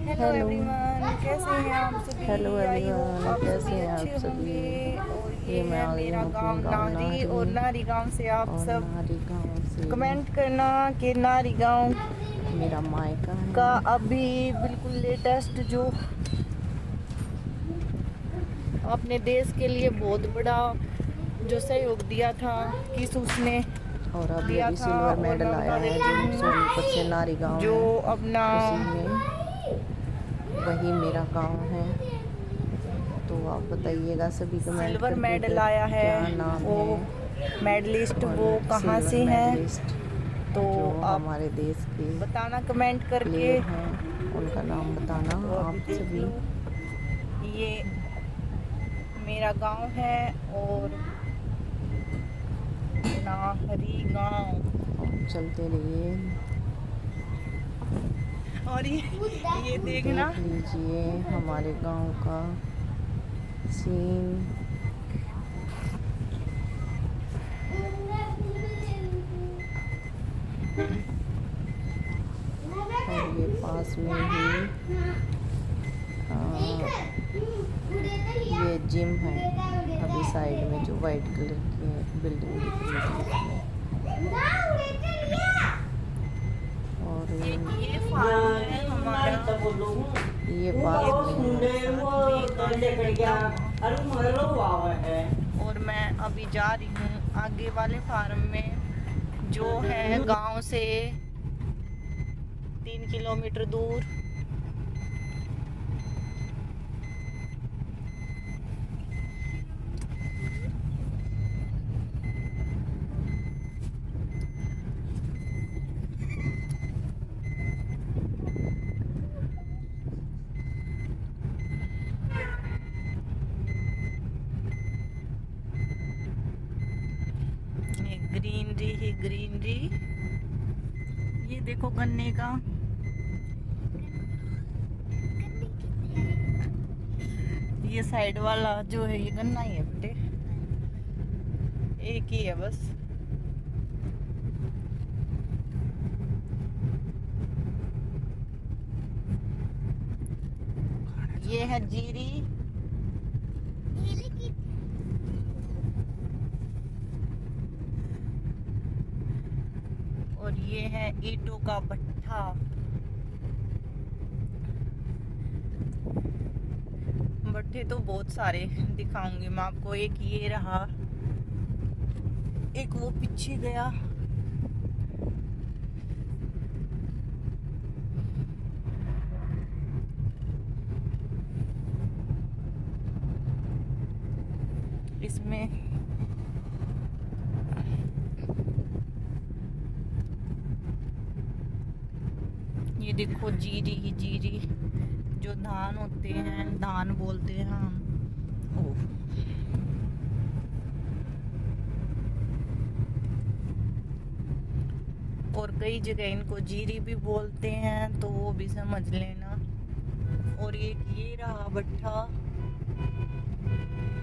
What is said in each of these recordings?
Hello everyone, कैसे हैं आप हेलो सभी। आई होप एवरीवन, आप कैसे सभी हैं आप अच्छे सभी। होंगे। और ये ये मैं है आ गई मेरा हूँ अपने गांव गांव नाहरी, और नाहरी। नाहरी गांव से आप और सब नाहरी गांव से कमेंट करना कि नाहरी गांव मेरा मायका का है। अभी बिल्कुल लेटेस्ट जो अपने देश के लिए बहुत बड़ा जो सहयोग दिया था, किस उसने और अभी दिया अभी था। सिल्वर और मेडल मैं आया बता है देती जो सोनीपत से हूँ, नारी गांव जो है, अपना उसी में वही मेरा गांव है। तो आप बताइएगा सभी कमेंट सिल्वर करके मेडल कि आया है, क्या नाम वो है। मेडलिस्ट और वो कहाँ सिल्वर से हैं, मेडलिस्ट तो जो आप हमारे देश के बताना कमेंट करके। प्लेयर हैं उनका नाम बताना तो अभी आप देख सभी। लो, ये मेरा गांव है, और नाहरी गांव। और चलते रहिए, और ये देखना, देख लीजिए हमारे गांव का सीन। और ये पास में ही ये जिम है, अभी साइड में जो वाइट कलर की बिल्डिंग दिख रही थी उसमें। और ये फार्म है हमारा, ये ये पास में बिल्कुल है। साथ में गांव से लगता हुआ। और मैं अभी जा रही हूँ आगे वाले फार्म में, जो है गांव से 3 किलोमीटर दूर। ये ग्रीनरी ही ग्रीनरी। ये देखो गन्ने का, ये साइड वाला जो है ये गन्ना ही है बेटे, एक ही है बस। ये है जीरी, और ये है ईंटों का भट्ठा। भट्ठे तो बहुत सारे दिखाऊंगी मैं आपको। एक ये रहा, एक वो पीछे गया, इसमें ये देखो जीरी ही जीरी, जो धान होते हैं, धान बोलते हैं हम। ओह, और कई जगह इनको जीरी भी बोलते हैं, तो वो भी समझ लेना। और ये रहा भट्ठा।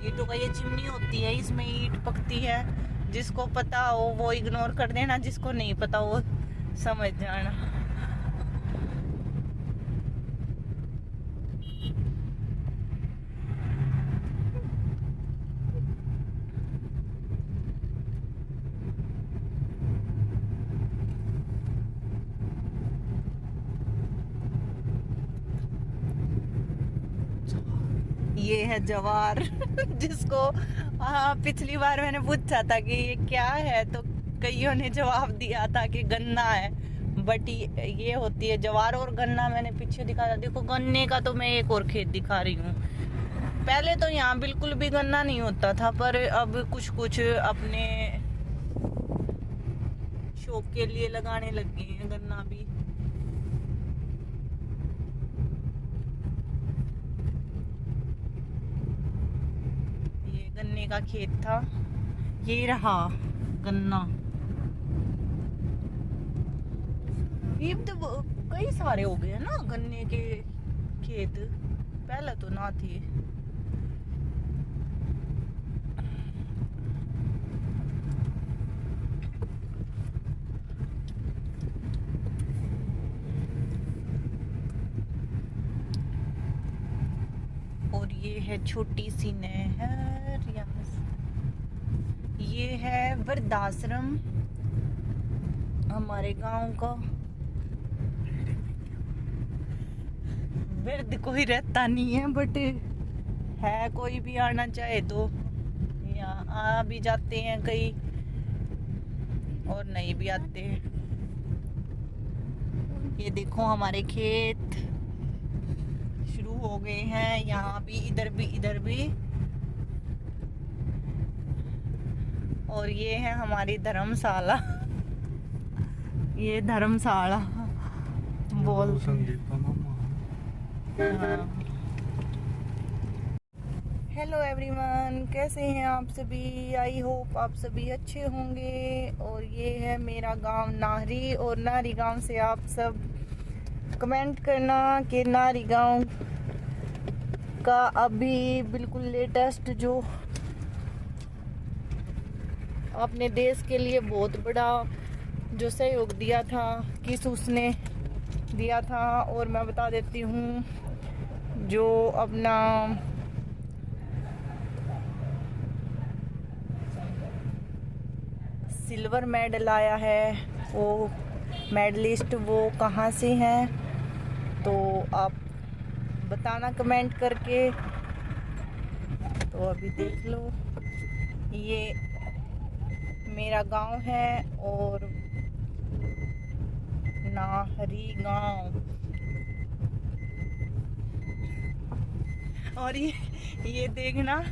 ईंटों का ये चिमनी होती है, इसमें ईंट पकती है। जिसको पता हो वो इग्नोर कर देना, जिसको नहीं पता वो समझ जाना। ये है जवार जिसको पिछली बार मैंने पूछा था कि ये क्या है, तो कईयों ने जवाब दिया था कि गन्ना है, बट ये होती है जवार। और गन्ना मैंने पीछे दिखाया, देखो गन्ने का तो मैं एक और खेत दिखा रही हूँ। पहले तो यहाँ बिल्कुल भी गन्ना नहीं होता था, पर अब कुछ कुछ अपने शौक के लिए लगाने लग गए हैं गन्ना भी। ये गन्ने का खेत था, ये रहा गन्ना। ये तो कई सारे हो गए ना गन्ने के खेत, पहले तो ना थे। ये है छोटी सी नहर यहाँ से। ये है वृद्धाश्रम हमारे गांव का। वृद्ध कोई रहता नहीं है, बट है कोई भी आना चाहे तो यहाँ आ भी जाते हैं कई, और नहीं भी आते हैं। ये देखो हमारे खेत शुरू हो गए हैं, यहाँ भी, इधर भी, इधर भी। और ये है हमारी धर्मशाला। ये धर्मशाला बोल। हेलो एवरीवन, कैसे हैं आप सभी? आई होप आप सभी अच्छे होंगे। और ये है मेरा गांव नाहरी, और नाहरी गांव से आप सब कमेंट करना कि नाहरी गांव का अभी बिल्कुल लेटेस्ट जो अपने देश के लिए बहुत बड़ा जो सहयोग दिया था, किस उसने दिया था। और मैं बता देती हूँ, जो अपना सिल्वर मेडल आया है, वो मेडलिस्ट वो कहाँ से हैं, तो आप बताना कमेंट करके। तो अभी देख लो, ये मेरा गांव है और नाहरी गांव। और ये देखना,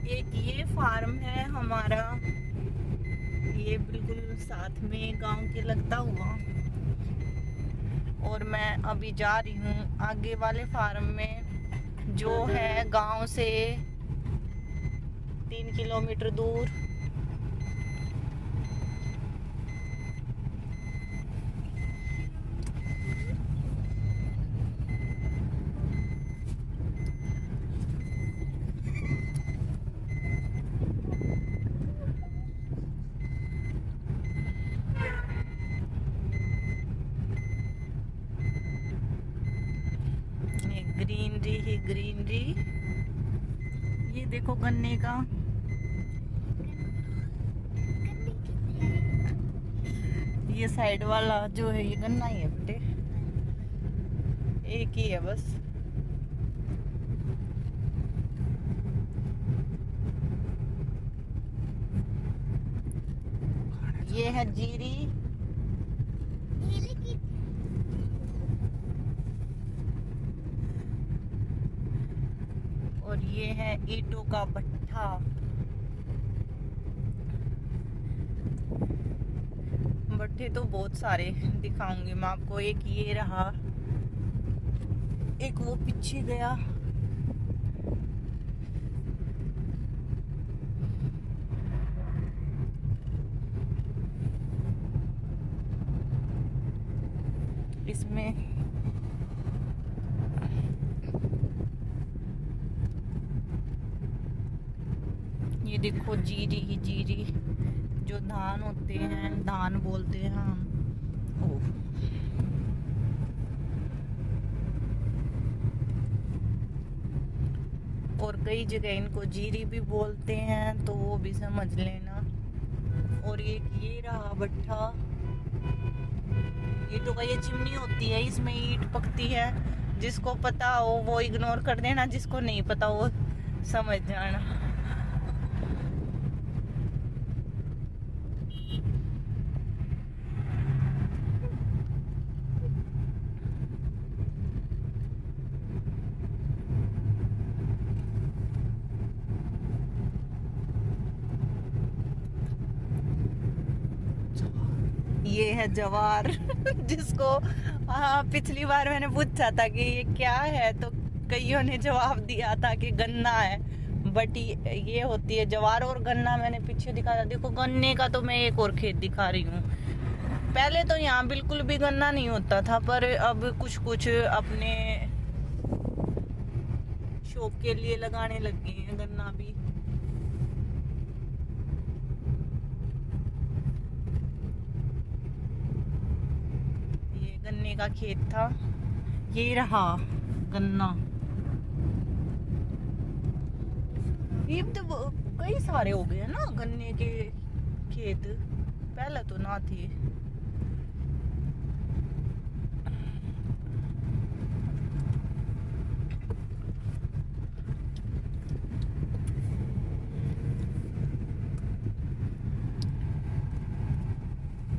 एक ये फार्म है हमारा, ये बिल्कुल साथ में गांव के लगता हुआ। और मैं अभी जा रही हूँ आगे वाले फार्म में, जो है गांव से 3 किलोमीटर दूर। ग्रीनरी ही ग्रीनरी। ये देखो गन्ने का, ये साइड वाला जो है ये गन्ना ही है बेटे, एक ही है बस। ये है जीरी, और ये है ईंटों का भट्ठा। भट्ठे तो बहुत सारे दिखाऊंगी मैं आपको। एक ये रहा, एक वो पीछे गया, इसमें ये देखो जीरी ही जीरी, जो धान होते हैं, धान बोलते हैं हम। और कई जगह इनको जीरी भी बोलते हैं, तो वो भी समझ लेना। और ये रहा भट्ठा, ईंटों का ये चिमनी होती है, इसमें ईंट पकती है। जिसको पता हो वो इग्नोर कर देना, जिसको नहीं पता वो समझ जाना। ये है जवार जिसको पिछली बार मैंने पूछा था कि ये क्या है, तो कईयों ने जवाब दिया था कि गन्ना है, बट ये होती है जवार। और गन्ना मैंने पीछे दिखाया, देखो गन्ने का तो मैं एक और खेत दिखा रही हूँ। पहले तो यहाँ बिल्कुल भी गन्ना नहीं होता था, पर अब कुछ कुछ अपने शौक के लिए लगाने लग गए हैं गन्ना भी। ये गन्ने का खेत था, ये रहा गन्ना। ये तो कई सारे हो गए ना गन्ने के खेत, पहले तो ना थे।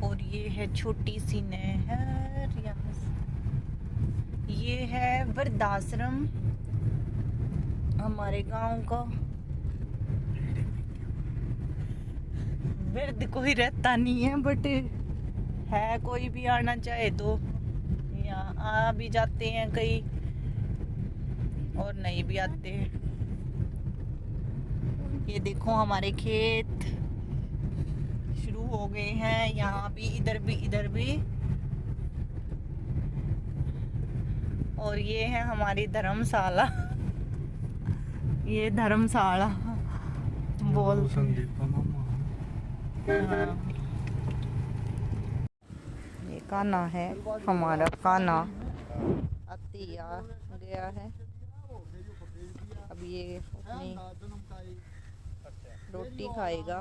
और ये है छोटी सी नहर यहाँ से। ये है वृद्धाश्रम हमारे गांव का। वृद्ध कोई रहता नहीं है, बट है कोई भी आना चाहे तो यहाँ आ भी जाते हैं कई, और नहीं भी आते हैं। ये देखो हमारे खेत शुरू हो गए हैं, यहाँ भी, इधर भी, इधर भी। और ये है हमारी धर्मशाला। ये धर्मशाला बोल ये कान्हा है हमारा, कान्हा अति आ गया है। अब ये अपनी रोटी खाएगा,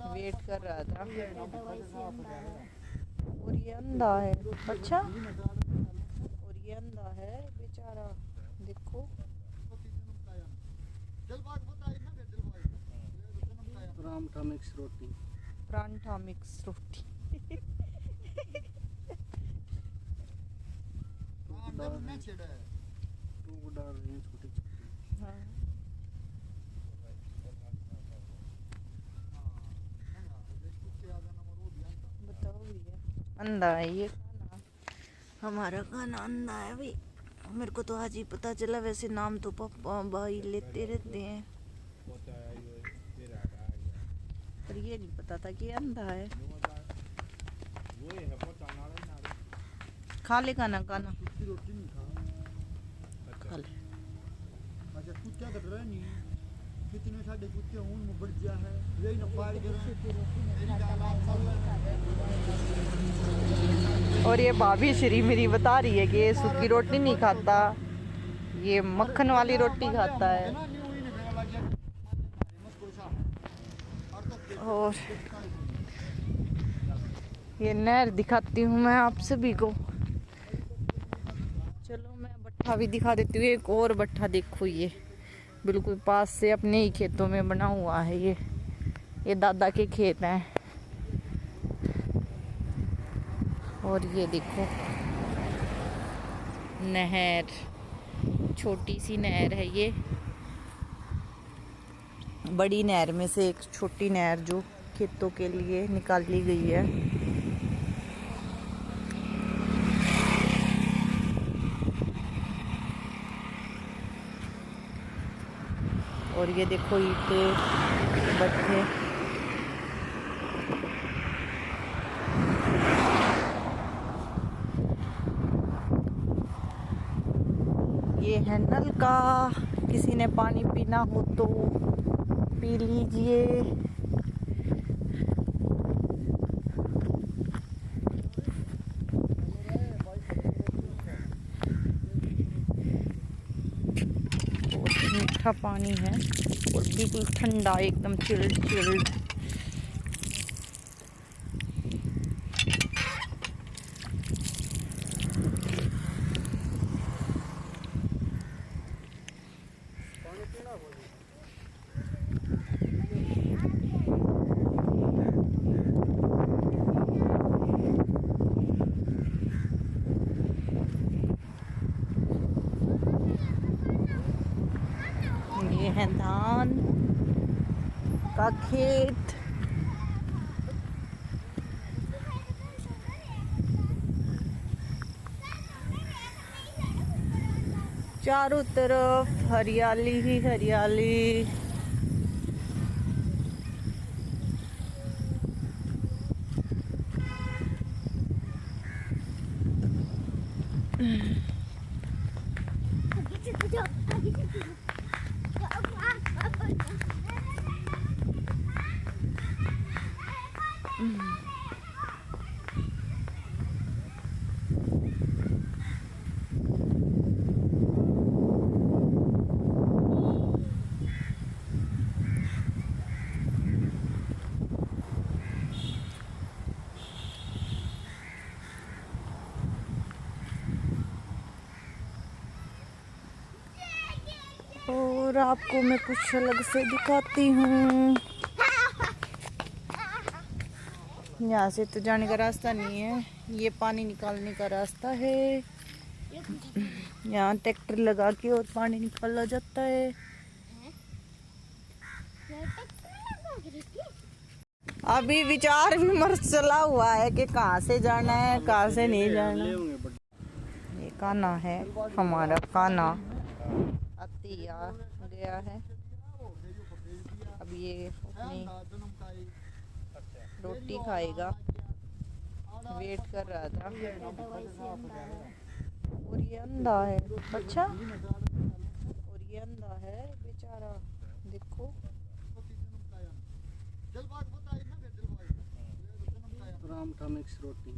वेट कर रहा था। और ये अंधा है, अच्छा, और ये अंधा है बेचारा, देखो। परांठा मिक्स रोटी, परांठा मिक्स रोटी। हाँ। बताओ भैया, अंधा है ये खाना, हमारा खाना अंधा है भाई। मेरे को तो आज ही पता चला, वैसे नाम तो पापा भाई लेते रहते हैं, पर ये नहीं पता था कि अंधा है। खा ले खाना, खाना खा ले। अच्छा कुत्ता कर रहा नहीं, कितने साडे कुत्ते हूं में बढ़ गया है, यही ना पार कर। और ये भाभी श्री मेरी बता रही है कि ये सूखी रोटी नहीं खाता, ये मक्खन वाली रोटी खाता है। और ये नहर दिखाती हूँ मैं आप सभी को। चलो मैं भट्ठा भी दिखा देती हूँ, एक और भट्ठा देखो, ये बिल्कुल पास से अपने ही खेतों में बना हुआ है। ये दादा के खेत हैं। और ये देखो नहर, छोटी सी नहर है ये, बड़ी नहर में से एक छोटी नहर जो खेतों के लिए निकाली गई है। और ये देखो ईंटे भट्ठे, ये है नल का, किसी ने पानी पीना हो तो पी लीजिए। बहुत मीठा पानी है और बिल्कुल ठंडा, एकदम चिल्ड चिल्ड। ये है धान का खेत। चारों तरफ हरियाली ही हरियाली। और आपको मैं कुछ अलग से दिखाती हूँ। यहाँ से तो जाने का रास्ता नहीं है, ये पानी निकालने का रास्ता है। यहाँ ट्रैक्टर लगा के और पानी निकाला जाता है। अभी विचार विमर्श चला हुआ है कि कहाँ से जाना है, कहाँ से नहीं जाना। ये कान्हा है, हमारा कान्हा अति आ गया है। अब ये अपनी रोटी खाएगा, वेट कर रहा था। और ये अंधा है, अच्छा, और ये अंधा है बेचारा, देखो। परांठा मिक्स रोटी।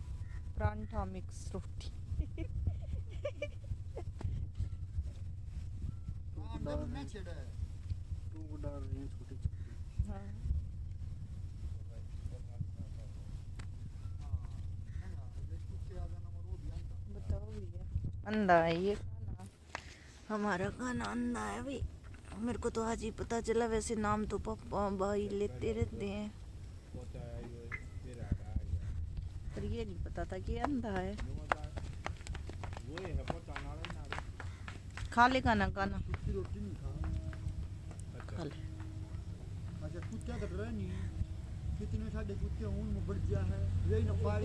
परांठा मिक्स रोटी। हाँ। बताओ भैया, अंधा है ये कान्हा, हमारा कान्हा अंधा है भाई। मेरे को तो आज ही पता चला, वैसे नाम तो पापा भाई लेते रहते हैं, पर ये नहीं पता था कि अंधा है। खा ले कान्हा, कान्हा रोटी नहीं खा ले। अच्छा कुत्ता कट रहा नहीं, कितने साढ़े कुत्ते हूं में बढ़ गया है, यही ना पार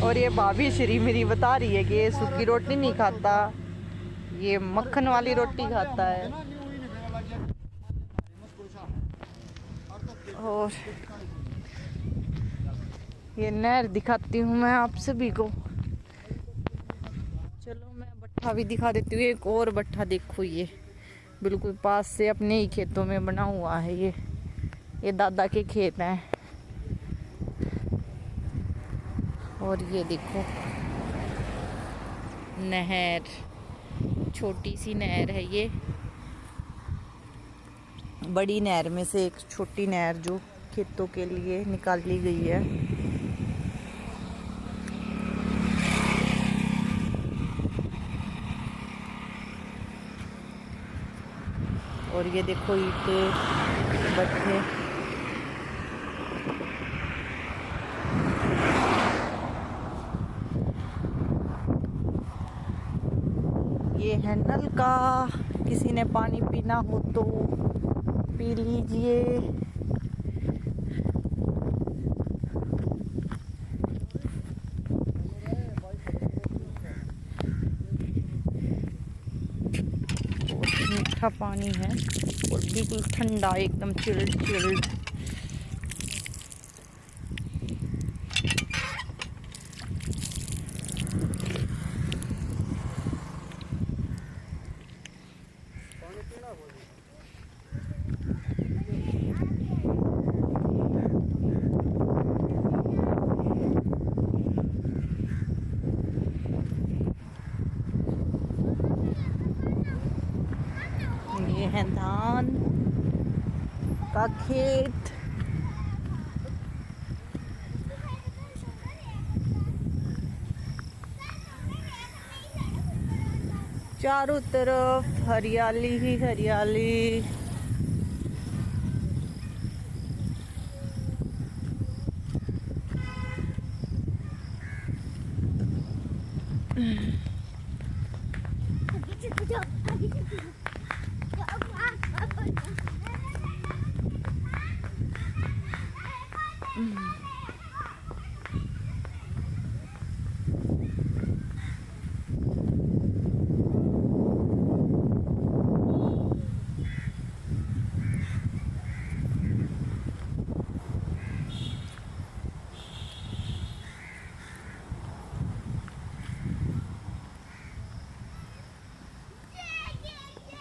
और ये भाभी श्री मेरी बता रही है कि ये सूखी रोटी नहीं खाता, ये मक्खन वाली रोटी खाता है। और ये नहर दिखाती हूँ मैं आप सभी को। चलो मैं भट्ठा भी दिखा देती हूँ। एक और भट्ठा देखो, ये बिल्कुल पास से अपने ही खेतों में बना हुआ है। ये दादा के खेत हैं। और ये देखो नहर, छोटी सी नहर है ये, बड़ी नहर में से एक छोटी नहर जो खेतों के लिए निकाली गई है। और ये देखो ईंटें, भट्ठे, ये है नलका, किसी ने पानी पीना हो तो पी लीजिए। बहुत मीठा पानी है और बिल्कुल ठंडा, एकदम चिल्ड चिल्ड। ये है धान का खेत। चारों तरफ हरियाली ही हरियाली।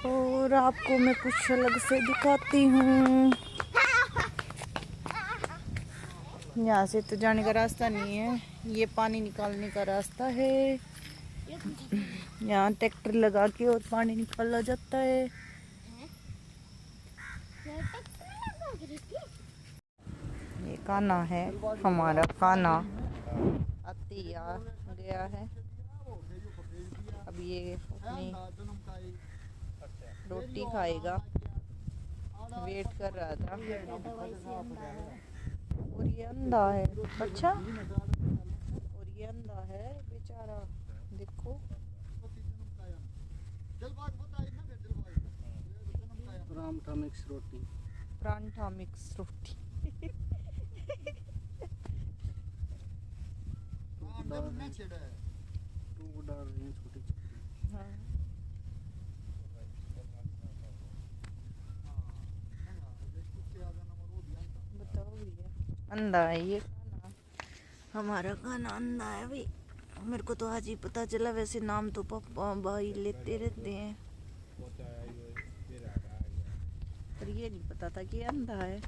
और आपको मैं कुछ अलग से दिखाती हूँ। यहाँ से तो जाने का रास्ता नहीं है, ये पानी निकालने का रास्ता है। यहाँ ट्रैक्टर लगा के और पानी निकाला जाता है। ये कान्हा है, हमारा कान्हा अति आ गया है। अब ये अपनी रोटी खाएगा, वेट कर रहा था। और ये अंधा है, अच्छा, और ये अंधा है बेचारा, देखो। परांठा मिक्स रोटी। परांठा मिक्स रोटी। हाँ। बताओ भैया, अंधा है ये खाना, हमारा खाना अंधा है भाई। मेरे को तो आज ही पता चला, वैसे नाम तो पापा भाई लेते रहते हैं, पर ये नहीं पता था कि अंधा है।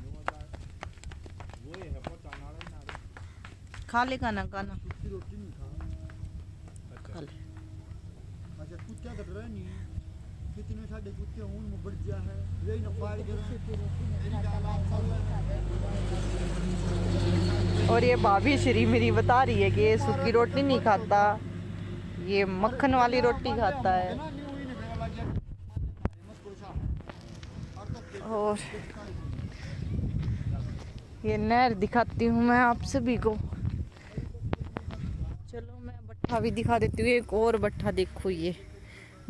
खा ले खाना, खाना रोटी नहीं खा ले। अच्छा कुत्ता कर रहा नहीं, कितने साडे कुत्ते हूं मुबड़ जा है, यही ना फाड़ के और ये भाभी श्री मेरी बता रही है कि ये सूखी रोटी नहीं खाता, ये मक्खन वाली रोटी खाता है। और ये नहर दिखाती हूँ मैं आप सभी को। चलो मैं भट्ठा भी दिखा देती हूँ, एक और भट्ठा देखो, ये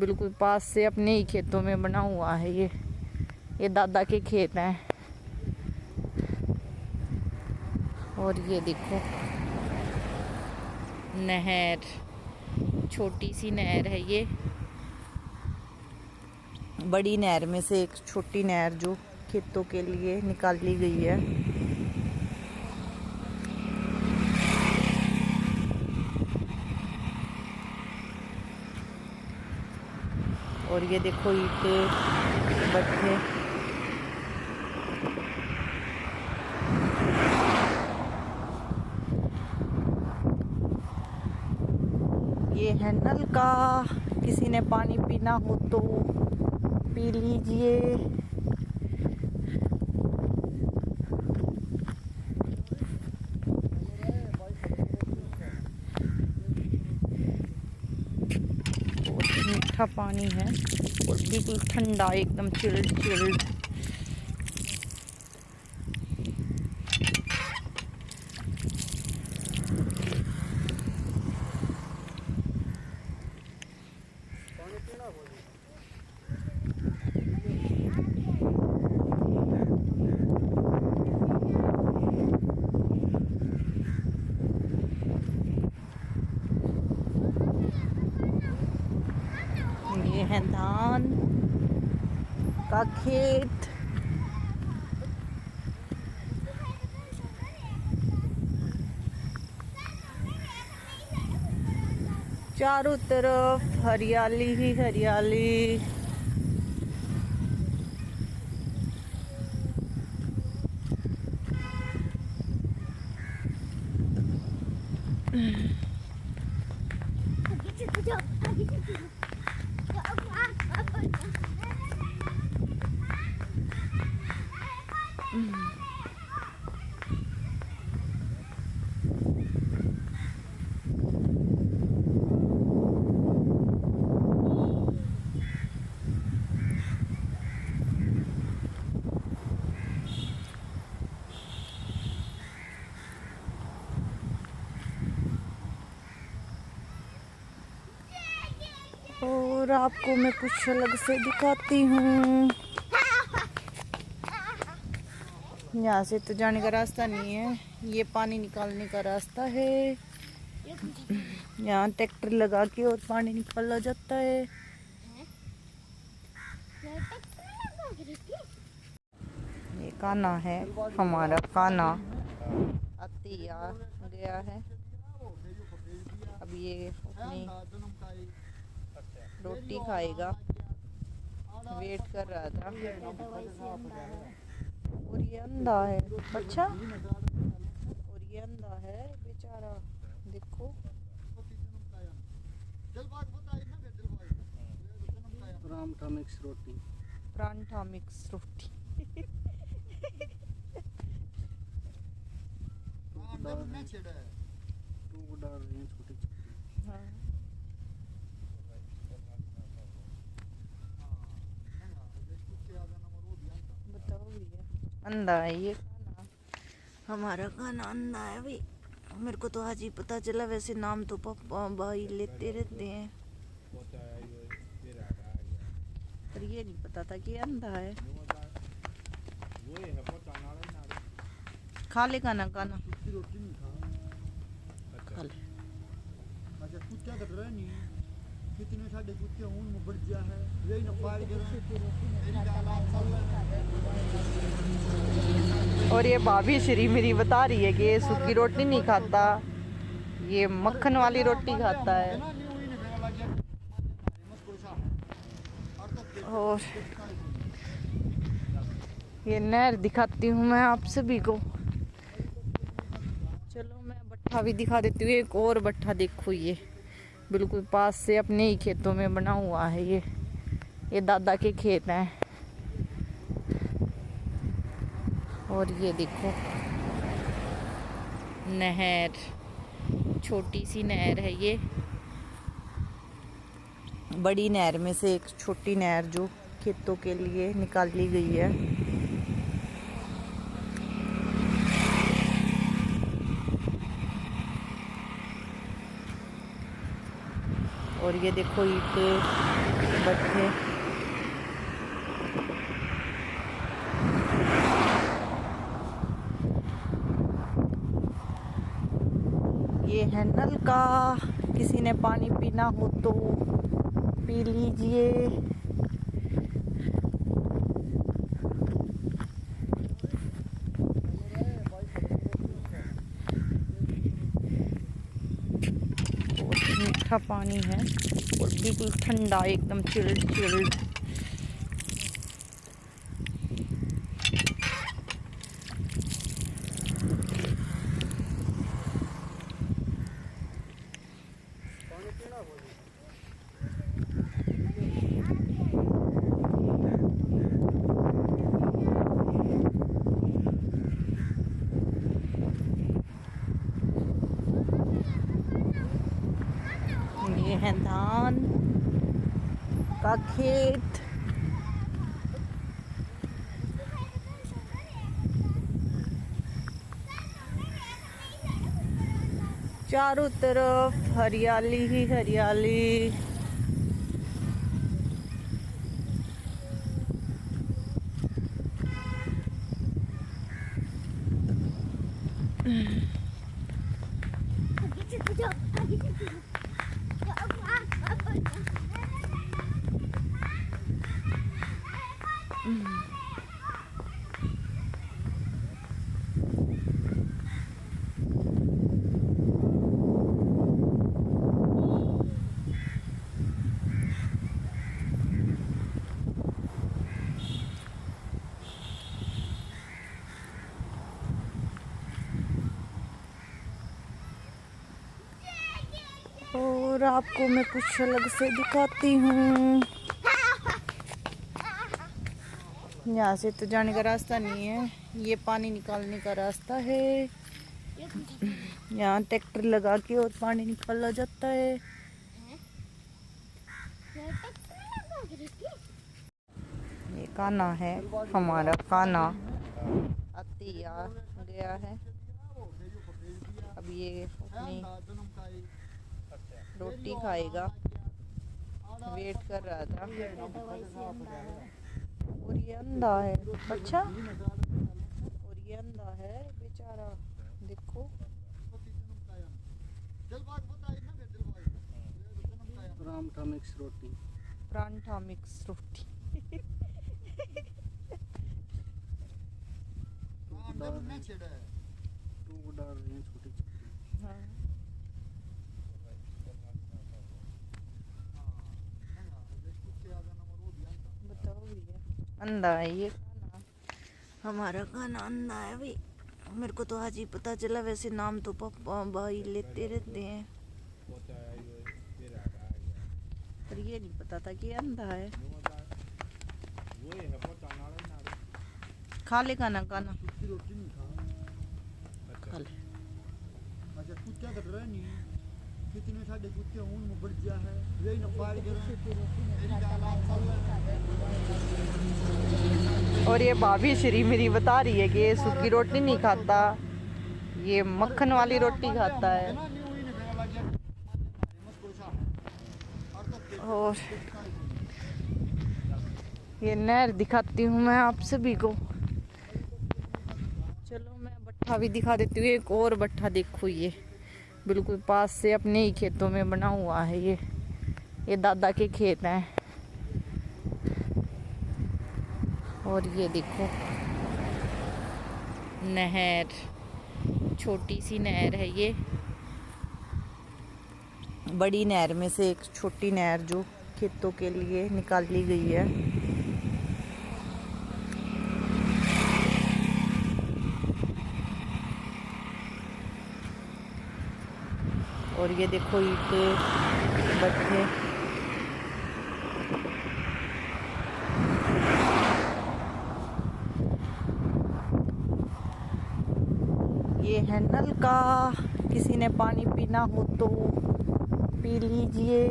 बिल्कुल पास से अपने ही खेतों में बना हुआ है। ये दादा के खेत हैं। और ये देखो नहर, छोटी सी नहर है ये, बड़ी नहर में से एक छोटी नहर जो खेतों के लिए निकाली गई है। और ये देखो ईंटे भट्ठे, ये है नल का, किसी ने पानी पीना हो तो पी लीजिए। बहुत मीठा पानी है और बिल्कुल ठंडा, एकदम चिल्ड चिल्ड। ये है धान का खेत। चारों तरफ हरियाली ही हरियाली। और आपको मैं कुछ अलग से दिखाती हूँ। यहाँ से तो जाने का रास्ता नहीं है, ये पानी निकालने का रास्ता है। यहाँ ट्रैक्टर लगा के और पानी निकाला जाता है। ये कान्हा है, हमारा कान्हा अति आ गया है। अब ये अपनी रोटी खाएगा, वेट कर रहा था। और ये अंधा है। अच्छा, और ये अंधा है बेचारा, देखो। परांठा मिक्स रोटी। परांठा मिक्स रोटी। टूक डाल रही हैं छोटी छोटी। हाँ। बताओ भैया, अंधा है ये खाना, हमारा खाना अंधा है भाई। मेरे को तो आज ही पता चला, वैसे नाम तो पापा भाई लेते रहते हैं, पर ये नहीं पता था कि अंधा है। खा ले खाना, खाना रोटी नहीं खा ले। अच्छा कुत्ते कट रहे नहीं कितने साढ़े कुत्ते हूं मुबड़ जा है यही न फाड़ के और ये भाभी श्री मेरी बता रही है कि ये सूखी रोटी नहीं खाता, ये मक्खन वाली रोटी खाता है। और ये नहर दिखाती हूँ मैं आप सभी को। चलो मैं भट्ठा भी दिखा देती हूँ। एक और भट्ठा देखो, ये बिल्कुल पास से अपने ही खेतों में बना हुआ है। ये दादा के खेत हैं। और ये देखो नहर, छोटी सी नहर है ये, बड़ी नहर में से एक छोटी नहर जो खेतों के लिए निकाली गई है। और ये देखो ईंटे भट्ठे, ये है नलका, किसी ने पानी पीना हो तो पी लीजिए। बहुत मीठा पानी है और बिल्कुल ठंडा, एकदम चिल्ड चिल्ड। ये है धान का खेत। चारों तरफ हरियाली ही हरियाली। और आपको मैं कुछ अलग से दिखाती हूँ। यहाँ से तो जाने का रास्ता नहीं है, ये पानी निकालने का रास्ता है। यहाँ ट्रैक्टर लगा के और पानी निकाला जाता है। ये कान्हा है, हमारा कान्हा अति आ गया है। अब ये अपनी रोटी खाएगा, वेट कर रहा था। और ये अंधा है। अच्छा, और ये अंधा है बेचारा, देखो। परांठा मिक्स रोटी। परांठा मिक्स रोटी। टूक डाल रही हैं छोटी छोटी। हाँ। बताओ अंधा है ये खाना, हमारा खाना अंधा है भाई। मेरे को तो आज ही पता चला, वैसे नाम तो पापा भाई लेते रहते हैं, पर ये नहीं पता था कि अंधा है। खा ले खाना खाना कुत्ते रोटी नहीं खा ले। अच्छा कुत्ते तो रहे नहीं, कितने साढ़े कुत्ते ऊन में बढ़ गया है, यही ना फाड़ के और ये भाभी श्री मेरी बता रही है कि ये सूखी रोटी नहीं खाता, ये मक्खन वाली रोटी खाता है। और ये नहर दिखाती हूँ मैं आप सभी को। चलो मैं भट्ठा भी दिखा देती हूँ। एक और भट्ठा देखो, ये बिल्कुल पास से अपने ही खेतों में बना हुआ है। ये दादा के खेत हैं। और ये देखो नहर, छोटी सी नहर है ये, बड़ी नहर में से एक छोटी नहर जो खेतों के लिए निकाली गई है। और ये देखो ईंटें भट्ठे, ये है नल का, किसी ने पानी पीना हो तो पी लीजिए।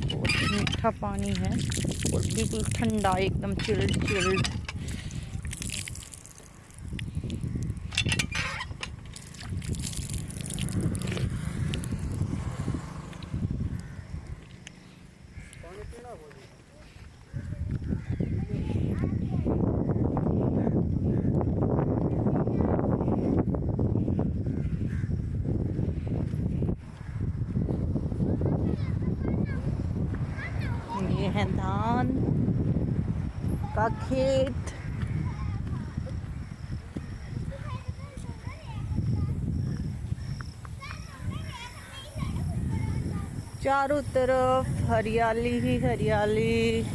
बहुत मीठा पानी है और बिल्कुल ठंडा, एकदम चिल्ड चिल्ड। ये है धान का खेत। चारों तरफ हरियाली ही हरियाली।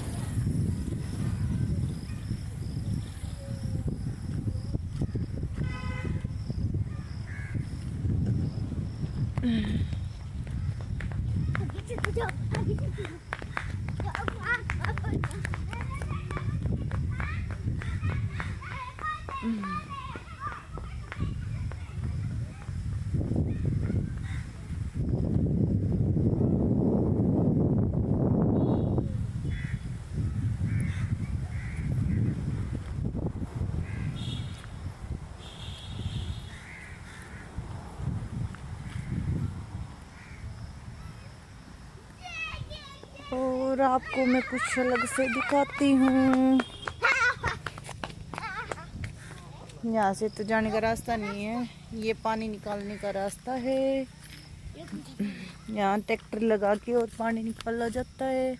और आपको मैं कुछ अलग से दिखाती हूँ। यहाँ से तो जाने का रास्ता नहीं है, ये पानी निकालने का रास्ता है। यहाँ ट्रैक्टर लगा के और पानी निकाला जाता है।